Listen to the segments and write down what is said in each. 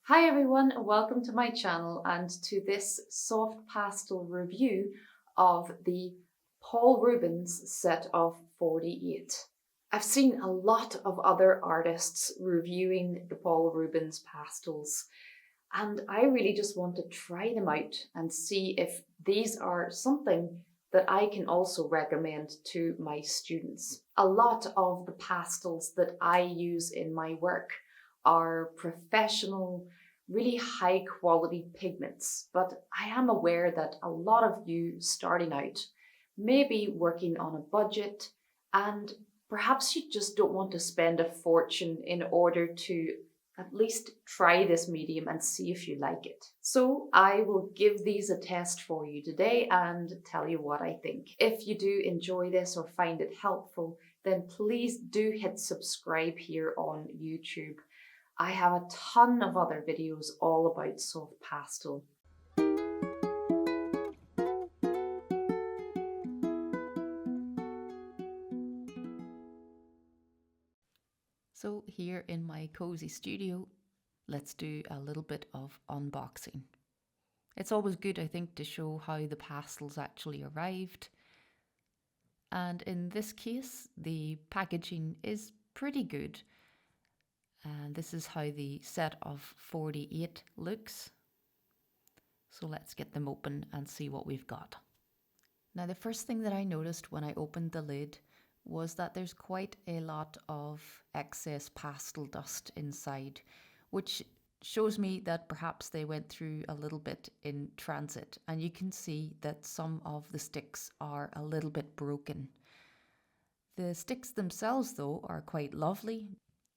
Hi everyone, welcome to my channel and to this soft pastel review of the Paul Rubens set of 48. I've seen a lot of other artists reviewing the Paul Rubens pastels, and I really just want to try them out and see if these are something that I can also recommend to my students. A lot of the pastels that I use in my work are professional, really high quality pigments, but I am aware that a lot of you starting out may be working on a budget, and perhaps you just don't want to spend a fortune in order to at least try this medium and see if you like it. So I will give these a test for you today and tell you what I think. If you do enjoy this or find it helpful, then please do hit subscribe here on YouTube. I have a ton of other videos all about soft pastel. So here in my cozy studio, let's do a little bit of unboxing. It's always good, I think, to show how the pastels actually arrived. And in this case, the packaging is pretty good. And this is how the set of 48 looks. So let's get them open and see what we've got. Now, the first thing that I noticed when I opened the lid was that there's quite a lot of excess pastel dust inside, which shows me that perhaps they went through a little bit in transit. And you can see that some of the sticks are a little bit broken. The sticks themselves, though, are quite lovely.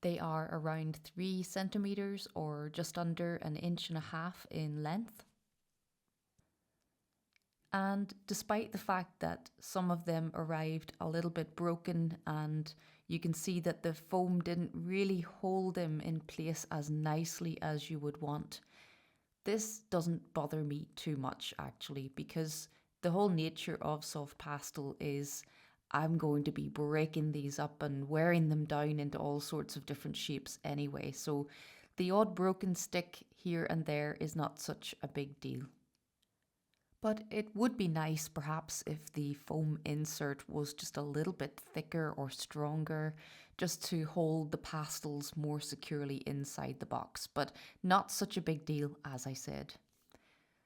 They are around 3 centimeters or just under an inch and a half in length. And despite the fact that some of them arrived a little bit broken and you can see that the foam didn't really hold them in place as nicely as you would want, this doesn't bother me too much actually, because the whole nature of soft pastel is I'm going to be breaking these up and wearing them down into all sorts of different shapes anyway. So the odd broken stick here and there is not such a big deal. But it would be nice perhaps if the foam insert was just a little bit thicker or stronger, just to hold the pastels more securely inside the box, but not such a big deal, as I said.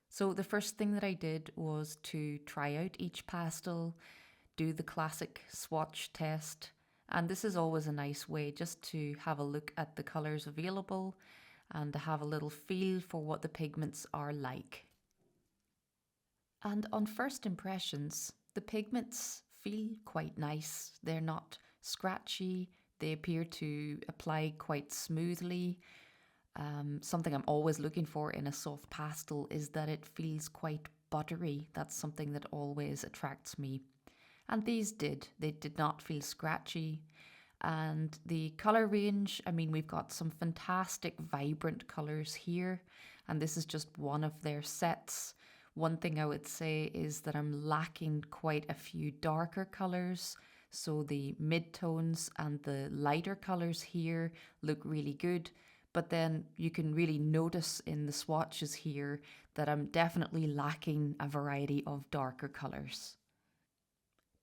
So the first thing that I did was to try out each pastel, do the classic swatch test, and this is always a nice way just to have a look at the colours available and to have a little feel for what the pigments are like. And on first impressions, the pigments feel quite nice. They're not scratchy, they appear to apply quite smoothly. Something I'm always looking for in a soft pastel is that it feels quite buttery. That's something that always attracts me. And these did. They did not feel scratchy. And the colour range, I mean, we've got some fantastic vibrant colours here, and this is just one of their sets. One thing I would say is that I'm lacking quite a few darker colours. So the mid-tones and the lighter colours here look really good. But then you can really notice in the swatches here that I'm definitely lacking a variety of darker colours.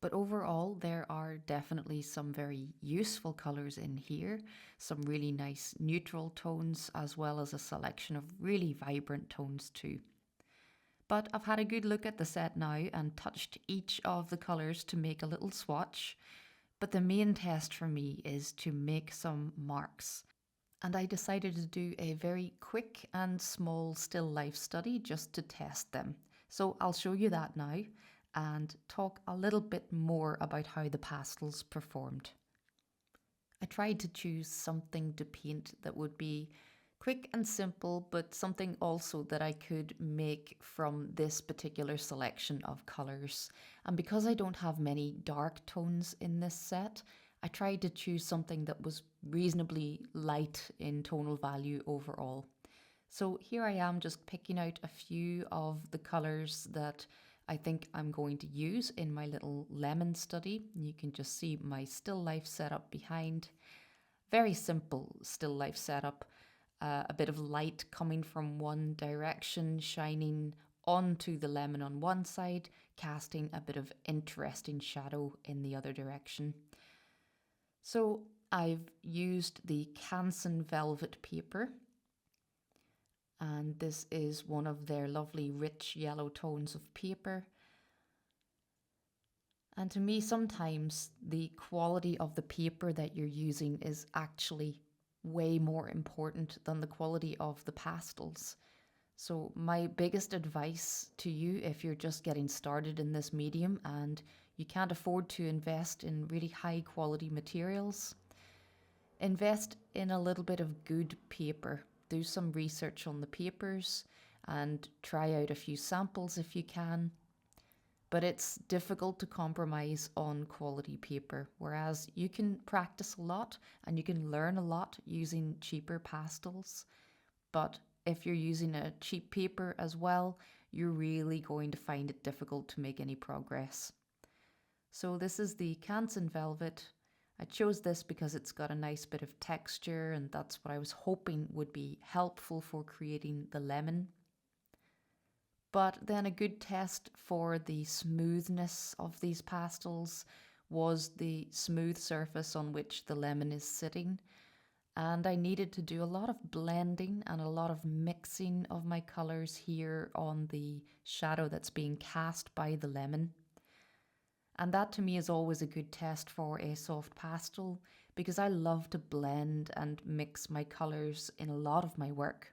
But overall, there are definitely some very useful colours in here, some really nice neutral tones, as well as a selection of really vibrant tones too. But I've had a good look at the set now and touched each of the colours to make a little swatch. But the main test for me is to make some marks. And I decided to do a very quick and small still life study just to test them. So I'll show you that now and talk a little bit more about how the pastels performed. I tried to choose something to paint that would be quick and simple, but something also that I could make from this particular selection of colours. And because I don't have many dark tones in this set, I tried to choose something that was reasonably light in tonal value overall. So here I am just picking out a few of the colours that I think I'm going to use in my little lemon study. You can just see my still life setup behind. Very simple still life setup. a bit of light coming from one direction, shining onto the lemon on one side, casting a bit of interesting shadow in the other direction. So I've used the Canson velvet paper, and this is one of their lovely rich yellow tones of paper. And to me, sometimes the quality of the paper that you're using is actually way more important than the quality of the pastels. So my biggest advice to you, if you're just getting started in this medium and you can't afford to invest in really high quality materials, invest in a little bit of good paper. Do some research on the papers and try out a few samples if you can. But it's difficult to compromise on quality paper, whereas you can practice a lot and you can learn a lot using cheaper pastels. But if you're using a cheap paper as well, you're really going to find it difficult to make any progress. So this is the Canson Velvet. I chose this because it's got a nice bit of texture, and that's what I was hoping would be helpful for creating the lemon. But then a good test for the smoothness of these pastels was the smooth surface on which the lemon is sitting. And I needed to do a lot of blending and a lot of mixing of my colours here on the shadow that's being cast by the lemon. And that to me is always a good test for a soft pastel, because I love to blend and mix my colours in a lot of my work.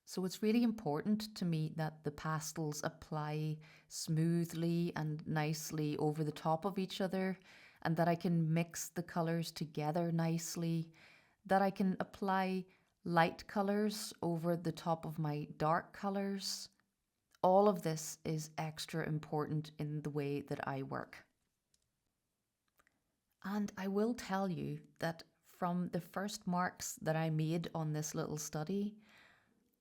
So it's really important to me that the pastels apply smoothly and nicely over the top of each other, and that I can mix the colours together nicely, that I can apply light colours over the top of my dark colours. All of this is extra important in the way that I work. And I will tell you that from the first marks that I made on this little study,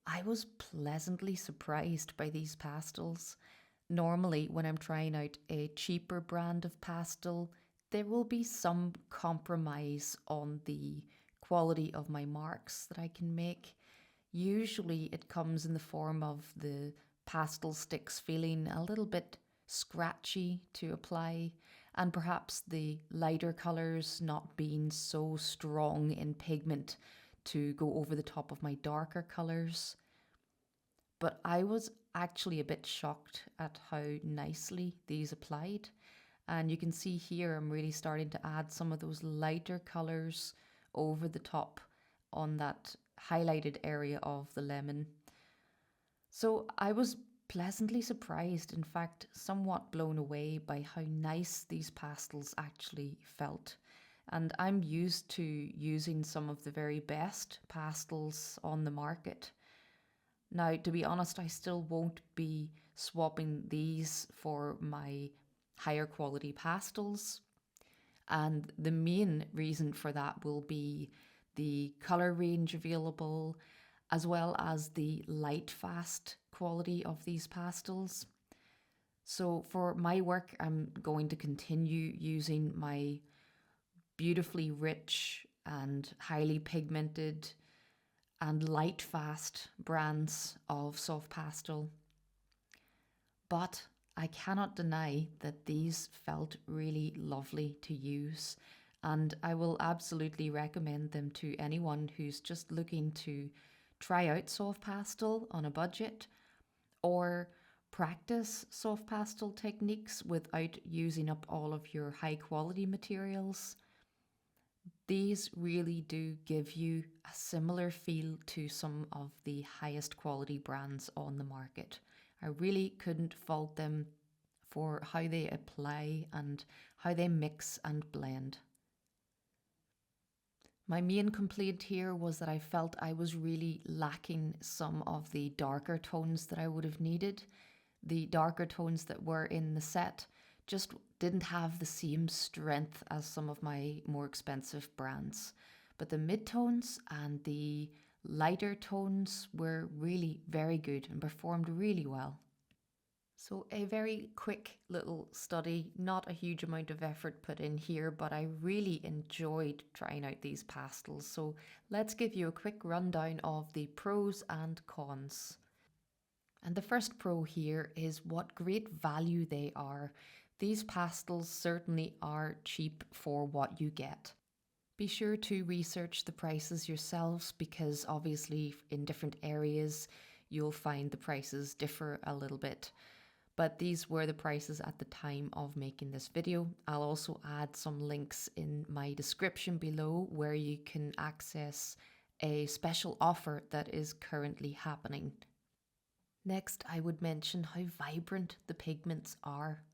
I was pleasantly surprised by these pastels. Normally, when I'm trying out a cheaper brand of pastel, there will be some compromise on the quality of my marks that I can make. Usually, it comes in the form of the pastel sticks feeling a little bit scratchy to apply, and perhaps the lighter colours not being so strong in pigment to go over the top of my darker colours. But I was actually a bit shocked at how nicely these applied. And you can see here I'm really starting to add some of those lighter colours over the top on that highlighted area of the lemon. So I was pleasantly surprised, in fact, somewhat blown away by how nice these pastels actually felt. And I'm used to using some of the very best pastels on the market. Now, to be honest, I still won't be swapping these for my higher quality pastels. And the main reason for that will be the colour range available, as well as the light fast quality of these pastels. So for my work, I'm going to continue using my beautifully rich and highly pigmented and light fast brands of soft pastel. But I cannot deny that these felt really lovely to use, and I will absolutely recommend them to anyone who's just looking to try out soft pastel on a budget, or practice soft pastel techniques without using up all of your high quality materials. These really do give you a similar feel to some of the highest quality brands on the market. I really couldn't fault them for how they apply and how they mix and blend. My main complaint here was that I felt I was really lacking some of the darker tones that I would have needed. The darker tones that were in the set just didn't have the same strength as some of my more expensive brands. But the mid-tones and the lighter tones were really very good and performed really well. So a very quick little study, not a huge amount of effort put in here, but I really enjoyed trying out these pastels. So let's give you a quick rundown of the pros and cons. And the first pro here is what great value they are. These pastels certainly are cheap for what you get. Be sure to research the prices yourselves because obviously in different areas you'll find the prices differ a little bit. But these were the prices at the time of making this video. I'll also add some links in my description below where you can access a special offer that is currently happening. Next, I would mention how vibrant the pigments are.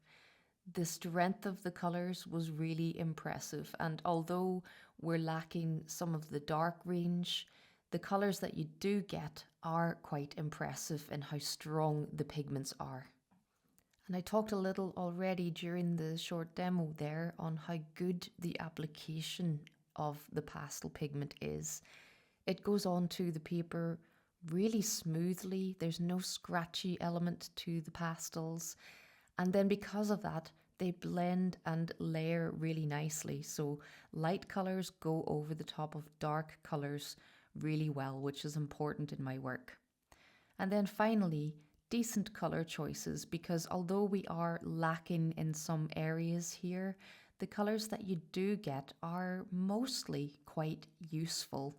The strength of the colours was really impressive, and although we're lacking some of the dark range, the colours that you do get are quite impressive in how strong the pigments are. And I talked a little already during the short demo there on how good the application of the pastel pigment is. It goes onto the paper really smoothly. There's no scratchy element to the pastels. And then because of that, they blend and layer really nicely. So light colours go over the top of dark colours really well, which is important in my work. And then finally, decent colour choices, because although we are lacking in some areas here, the colours that you do get are mostly quite useful,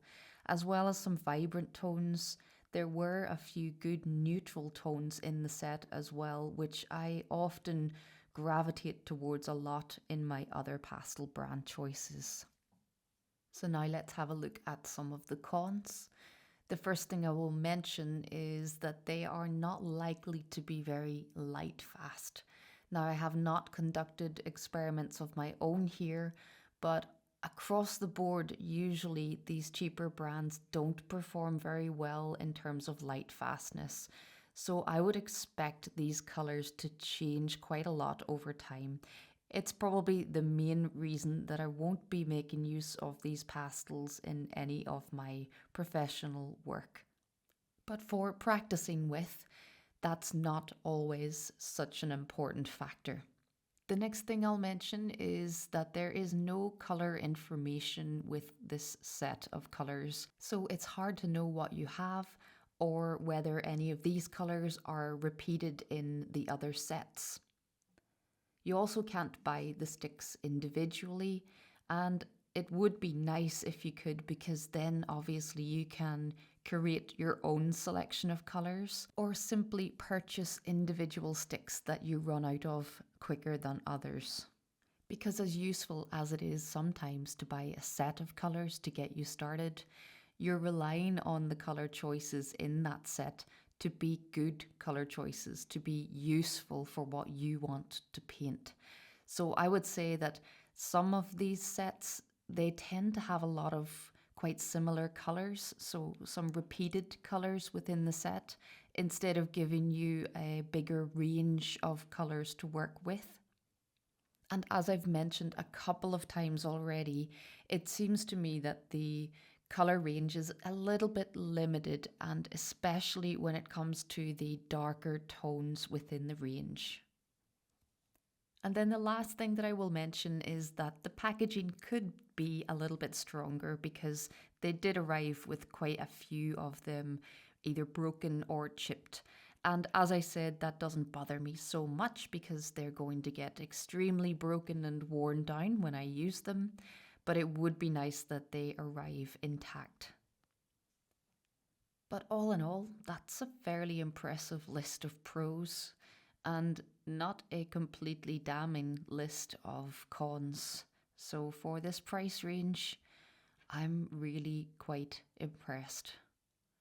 as well as some vibrant tones. There were a few good neutral tones in the set as well, which I often gravitate towards a lot in my other pastel brand choices. So now let's have a look at some of the cons. The first thing I will mention is that they are not likely to be very light fast. Now, I have not conducted experiments of my own here, but across the board, usually these cheaper brands don't perform very well in terms of light fastness. So I would expect these colors to change quite a lot over time. It's probably the main reason that I won't be making use of these pastels in any of my professional work. But for practicing with, that's not always such an important factor. The next thing I'll mention is that there is no color information with this set of colors, so it's hard to know what you have or whether any of these colors are repeated in the other sets. You also can't buy the sticks individually, and it would be nice if you could, because then obviously you can create your own selection of colours or simply purchase individual sticks that you run out of quicker than others. Because as useful as it is sometimes to buy a set of colours to get you started, you're relying on the colour choices in that set to be good colour choices, to be useful for what you want to paint. So I would say that some of these sets, they tend to have a lot of quite similar colours, so some repeated colours within the set, instead of giving you a bigger range of colours to work with. And as I've mentioned a couple of times already, it seems to me that the colour range is a little bit limited, and especially when it comes to the darker tones within the range. And then the last thing that I will mention is that the packaging could be a little bit stronger, because they did arrive with quite a few of them either broken or chipped. And as I said, that doesn't bother me so much because they're going to get extremely broken and worn down when I use them. But it would be nice that they arrive intact. But all in all, that's a fairly impressive list of pros, and not a completely damning list of cons. So for this price range, I'm really quite impressed.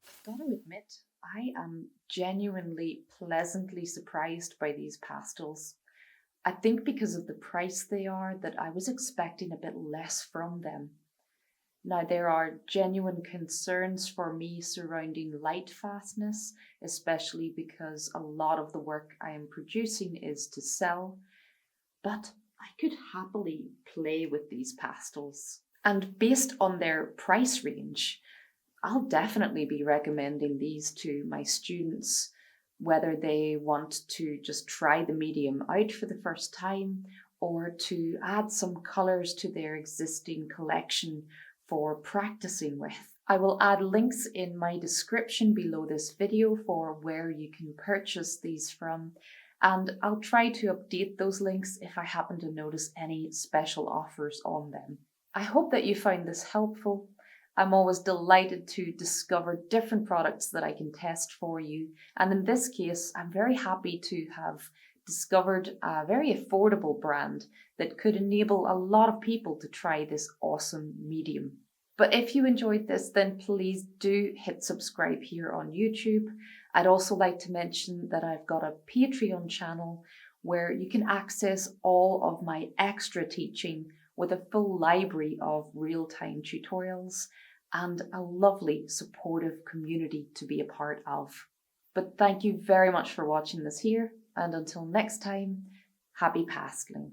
I've got to admit, I am genuinely pleasantly surprised by these pastels. I think because of the price they are, that I was expecting a bit less from them. Now, there are genuine concerns for me surrounding light fastness, especially because a lot of the work I am producing is to sell, but I could happily play with these pastels. And based on their price range, I'll definitely be recommending these to my students. whether they want to just try the medium out for the first time or to add some colours to their existing collection for practicing with. I will add links in my description below this video for where you can purchase these from, and I'll try to update those links if I happen to notice any special offers on them. I hope that you found this helpful. I'm always delighted to discover different products that I can test for you, and in this case I'm very happy to have discovered a very affordable brand that could enable a lot of people to try this awesome medium. But if you enjoyed this, then please do hit subscribe here on YouTube. I'd also like to mention that I've got a Patreon channel where you can access all of my extra teaching with a full library of real-time tutorials and a lovely supportive community to be a part of. But thank you very much for watching this here, and until next time, happy pasteling.